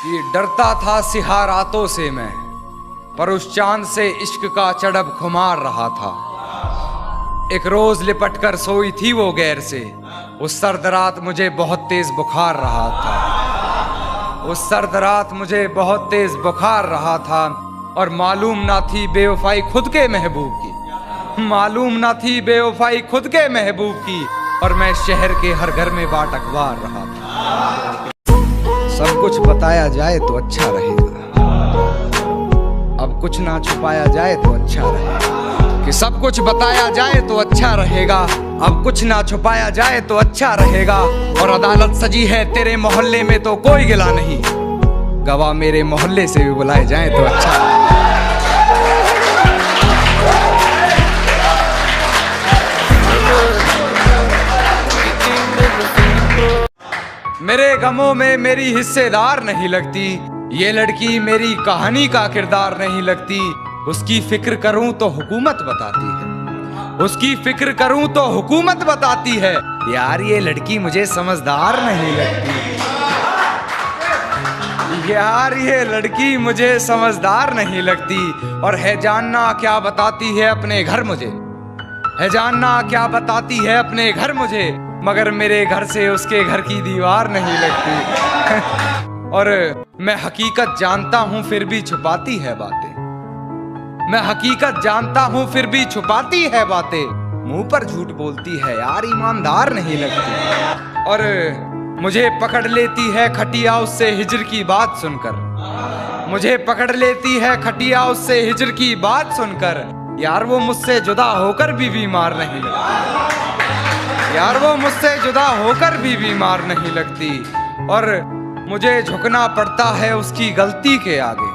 कि डरता था सिहा रातों से मैं, पर उस चांद से इश्क का चढ़ब खुमार रहा था। एक रोज लिपट कर सोई थी वो गैर से, उस सर्द रात मुझे बहुत तेज बुखार रहा था। उस सर्द रात मुझे बहुत तेज बुखार रहा था और मालूम ना थी बेवफाई खुद के महबूब की, मालूम ना थी बेवफाई खुद के महबूब की, और मैं शहर के हर घर में बाट अखबार रहा था। सब कुछ बताया जाए तो अच्छा रहेगा, अब कुछ ना छुपाया जाए तो अच्छा रहेगा। कि सब कुछ बताया जाए तो अच्छा रहेगा, अब कुछ ना छुपाया जाए तो अच्छा रहेगा। और अदालत सजी है तेरे मोहल्ले में तो कोई गिला नहीं, गवाह मेरे मोहल्ले से भी बुलाए जाए तो अच्छा रहेगा। मेरे गमों में मेरी हिस्सेदार नहीं लगती, ये लड़की मेरी कहानी का किरदार नहीं लगती। उसकी फिक्र करूं तो हुकूमत बताती है, उसकी फिक्र करूं तो हुकूमत बताती है। यार ये लड़की मुझे समझदार नहीं लगती, यार ये लड़की मुझे समझदार नहीं लगती। और है जानना क्या बताती है अपने घर मुझे, है जानना क्या बताती है अपने घर मुझे, मगर मेरे घर से उसके घर की दीवार नहीं लगती। और मैं हकीकत जानता हूं फिर भी छुपाती है बातें, मैं हकीकत जानता हूं फिर भी छुपाती है बातें। मुंह पर झूठ बोलती है यार, ईमानदार नहीं लगती। और मुझे पकड़ लेती है खटिया उससे हिजर की बात सुनकर, मुझे पकड़ लेती है खटिया उससे हिजर की बात सुनकर। यार वो मुझसे जुदा होकर भी बीमार नहीं लगती, यार वो मुझसे जुदा होकर भी बीमार नहीं लगती। और मुझे झुकना पड़ता है उसकी गलती के आगे,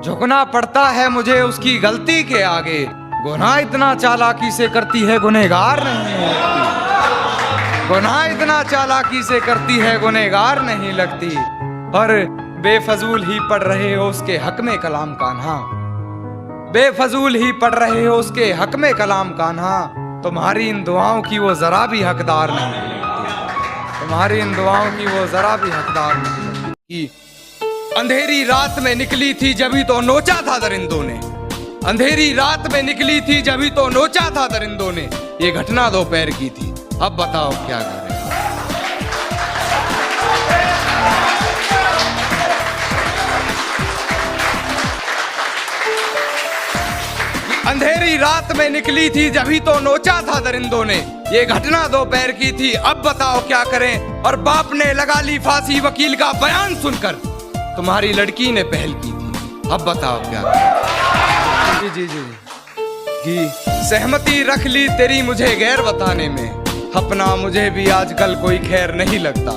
झुकना पड़ता है मुझे उसकी गलती के आगे। गुनाह इतना चालाकी से करती है गुनहगार नहीं लगती, गुनाह इतना चालाकी से करती है गुनहगार नहीं लगती। और बेफजूल ही पढ़ रहे हो उसके हक में कलाम कान्हा, बेफजूल ही पढ़ रहे हो उसके हक में कलाम कान्हा। तुम्हारी इन दुआओं की वो जरा भी हकदार नहीं लगती, तुम्हारी इन दुआओं की वो जरा भी हकदार नहीं लगती। अंधेरी रात में निकली थी जभी तो नोचा था दरिंदों ने, अंधेरी रात में निकली थी जभी तो नोचा था दरिंदों ने। ये घटना दोपहर की थी, अब बताओ क्या करें। अंधेरी रात में निकली थी जभी तो नोचा था दरिंदों ने, ये घटना दोपहर की थी, अब बताओ क्या करें। और बाप ने लगा ली फांसी वकील का बयान सुनकर, तुम्हारी लड़की ने पहल की थी, अब बताओ क्या करें। जी जी जी जी सहमति रख ली तेरी मुझे गैर बताने में, अपना मुझे भी आजकल कोई खैर नहीं लगता।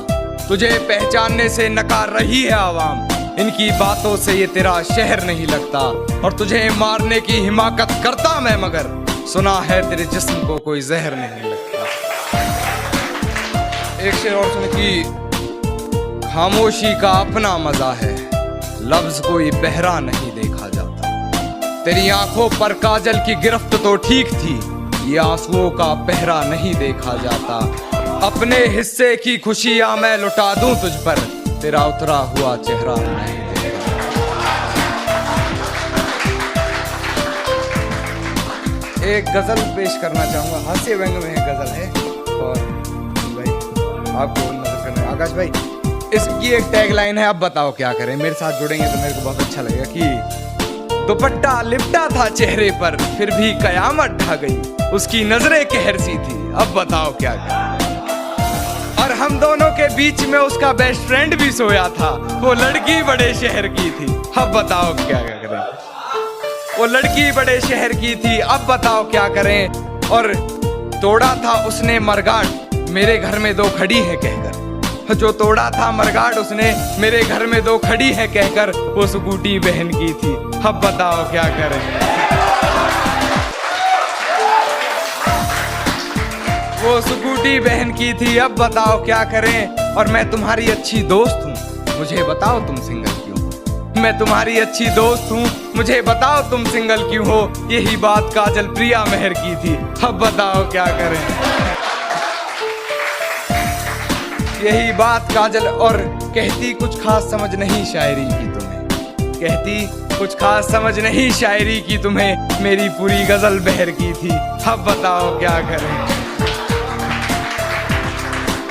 तुझे पहचानने से नकार रही है आवाम, इनकी बातों से ये तेरा शहर नहीं लगता। और तुझे मारने की हिमाकत करता मैं, मगर सुना है तेरे जिस्म को कोई जहर नहीं लगता। एक शेर और सुन कि खामोशी का अपना मजा है, लफ्ज कोई बहरा नहीं देखा जाता। तेरी आंखों पर काजल की गिरफ्त तो ठीक थी, ये आंसुओं का पहरा नहीं देखा जाता। अपने हिस्से की खुशियां मैं लुटा दूं तुझ पर, तेरा उतरा हुआ चेहरा नहीं देखा। एक गजल पेश करना चाहूंगा, हास्य व्यंग में गजल है। और भाई आपको नजर करना आकाश भाई, इसकी एक टैगलाइन है, अब बताओ क्या करें। मेरे साथ जुड़ेंगे तो मेरे को बहुत अच्छा लगेगा कि दुपट्टा लिपटा था चेहरे पर फिर भी कयामत ढा गई, उसकी नजरें कहर सी थी, अब बताओ क्या करें। और हम दोनों के बीच में उसका बेस्ट फ्रेंड भी सोया था, वो लड़की बड़े शहर की थी, अब बताओ क्या करें। वो लड़की बड़े शहर की थी, अब बताओ क्या करें। और तोड़ा था उसने मरगाट मेरे घर में दो खड़ी है कहकर, जो तोड़ा था मरगाट उसने मेरे घर में दो खड़ी है कहकर, वो स्कूटी बहन की थी, अब बताओ क्या करें। वो स्कूटी बहन की थी, अब बताओ क्या करें। और मैं तुम्हारी अच्छी दोस्त हूँ, मुझे बताओ तुम सिंगल क्यों। मैं तुम्हारी अच्छी दोस्त हूँ, मुझे बताओ तुम सिंगल क्यों हो। यही बात काजल प्रिया मेहर की थी, अब बताओ क्या करें। यही बात काजल और कहती कुछ खास समझ नहीं शायरी की तुम्हें, कहती कुछ खास समझ नहीं शायरी की तुम्हें, मेरी पूरी गजल बहर की थी, अब बताओ क्या करें।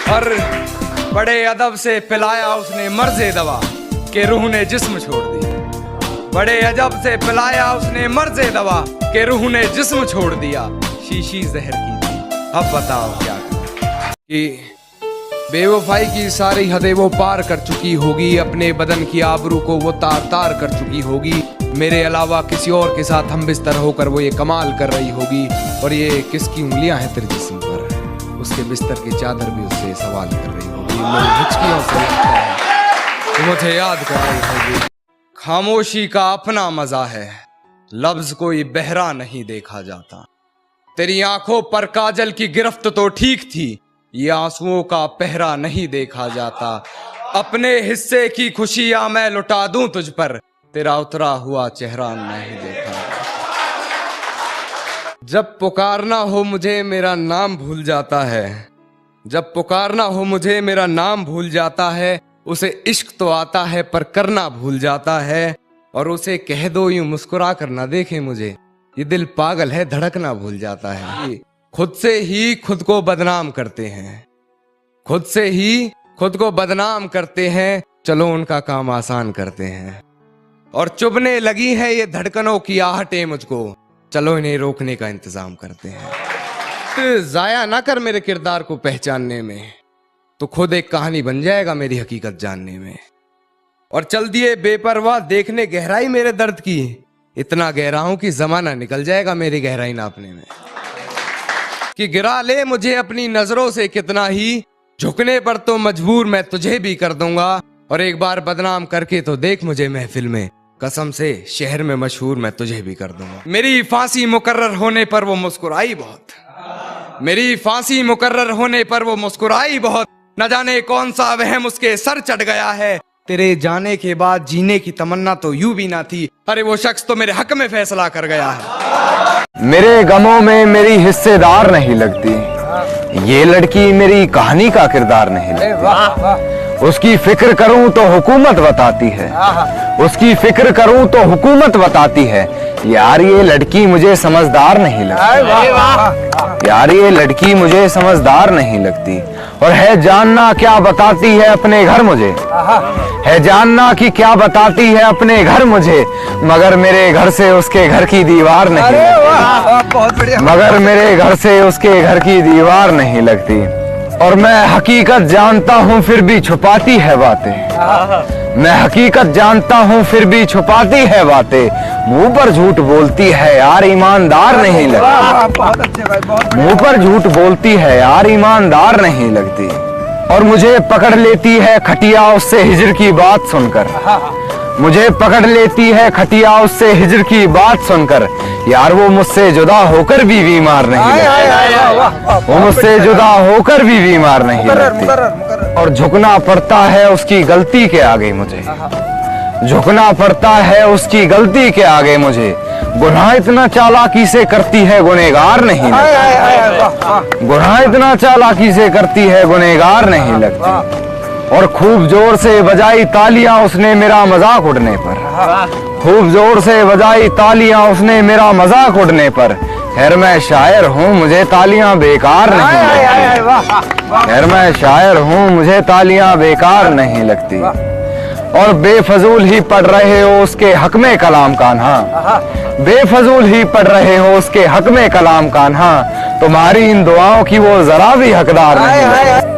और बड़े अदब से पिलाया उसने मर्ज़े दवा के रूह ने जिस्म छोड़ दिया, बड़े अजब से पिलाया उसने मर्ज़े दवा के रूह ने जिस्म छोड़ दिया, शीशी जहर की थी, अब बताओ क्या करें। कि बेवफाई की सारी हदें वो पार कर चुकी होगी, अपने बदन की आबरू को वो तार तार कर चुकी होगी, मेरे अलावा किसी और के साथ हम बिस्तर होकर वो ये कमाल कर रही होगी, और ये किसकी उंगलियां हैं तेरे जिस्म पर, उसके बिस्तर की चादर भी उससे सवाल कर रही होगी, मेरी हिचकियों से लगता है तो मुझे याद कर रही होगी। खामोशी का अपना मजा है, लफ्ज कोई बहरा नहीं देखा जाता, तेरी आंखों पर काजल की गिरफ्त तो ठीक थी, ये आंसुओं का पहरा नहीं देखा जाता, अपने हिस्से की खुशियां मैं लुटा दूं तुझ पर, तेरा उतरा हुआ चेहरा नहीं देखा। जब पुकारना हो मुझे मेरा नाम भूल जाता है, जब पुकारना हो मुझे मेरा नाम भूल जाता है, उसे इश्क तो आता है पर करना भूल जाता है, और उसे कह दो यूं मुस्कुरा कर ना देखे मुझे, ये दिल पागल है धड़कना भूल जाता है। खुद से ही खुद को बदनाम करते हैं, खुद से ही खुद को बदनाम करते हैं, चलो उनका काम आसान करते हैं, और चुभने लगी है ये धड़कनों की आहटें मुझको, चलो इन्हें रोकने का इंतजाम करते हैं। तो जाया ना कर मेरे किरदार को पहचानने में, तो खुद एक कहानी बन जाएगा मेरी हकीकत जानने में, और चल दिए बेपरवाह देखने गहराई मेरे दर्द की, इतना गहरा हूं कि जमाना निकल जाएगा मेरी गहराई नापने में, कि गिरा ले मुझे अपनी नजरों से कितना ही, झुकने पर तो मजबूर मैं तुझे भी कर दूंगा, और एक बार बदनाम करके तो देख मुझे महफिल में, कसम से शहर में मशहूर मैं तुझे भी कर दूंगा। मेरी फांसी मुकर्रर होने पर वो मुस्कुराई बहुत, मेरी फांसी मुकर्रर होने पर वो मुस्कुराई बहुत, न जाने कौन सा वहम उसके सर चढ़ गया है, तेरे जाने के बाद जीने की तमन्ना तो यूं भी ना थी, अरे वो शख्स तो मेरे हक में फैसला कर गया है। मेरे गमों में मेरी हिस्सेदार नहीं लगती, ये लड़की मेरी कहानी का किरदार नहीं लगती, उसकी फिक्र करूं तो हुकूमत बताती है, उसकी फिक्र करूं तो हुकूमत बताती है, यार ये लड़की मुझे समझदार नहीं लगती, यार ये लड़की मुझे समझदार नहीं लगती, और है जानना क्या बताती है अपने घर मुझे, है जानना कि क्या बताती है अपने घर मुझे, मगर मेरे घर से उसके घर की दीवार नहीं लगती, मगर मेरे घर से उसके घर की दीवार नहीं लगती, और मैं हकीकत जानता हूँ फिर भी छुपाती है बातें, मैं हकीकत जानता हूँ फिर भी छुपाती है बातें, मुंह पर झूठ बोलती है यार ईमानदार नहीं लगती, मुंह पर झूठ बोलती है यार ईमानदार नहीं लगती, और मुझे पकड़ लेती है खटिया उससे हिजर की बात सुनकर, मुझे पकड़ लेती है खटिया उससे हिजर की बात सुनकर, यार वो मुझसे जुदा होकर भी बीमार नहीं लगती, वो मुझसे जुदा होकर भी बीमार नहीं लगती, और झुकना पड़ता है उसकी गलती के आगे मुझे, झुकना पड़ता है उसकी गलती के आगे मुझे, गुनाह इतना चालाकी से करती है गुनहगार नहीं लगती, गुनाह इतना चालाकी से करती है गुनहगार नहीं लगती, और खूब जोर से बजाई तालियां उसने मेरा मजाक उड़ने पर, खूब जोर से बजाई तालियां उसने मेरा मजाक उड़ने पर, खैर मैं शायर हूँ मुझे तालियां बेकार नहीं लगती, खैर मैं शायर हूँ मुझे तालियां बेकार नहीं लगती, और बेफजूल ही पढ़ रहे हो उसके हक में कलाम कान्हा, बेफजूल ही पढ़ रहे हो उसके हक में कलाम कान्हा, तुम्हारी इन दुआओं की वो जरा भी हकदार नहीं लगती।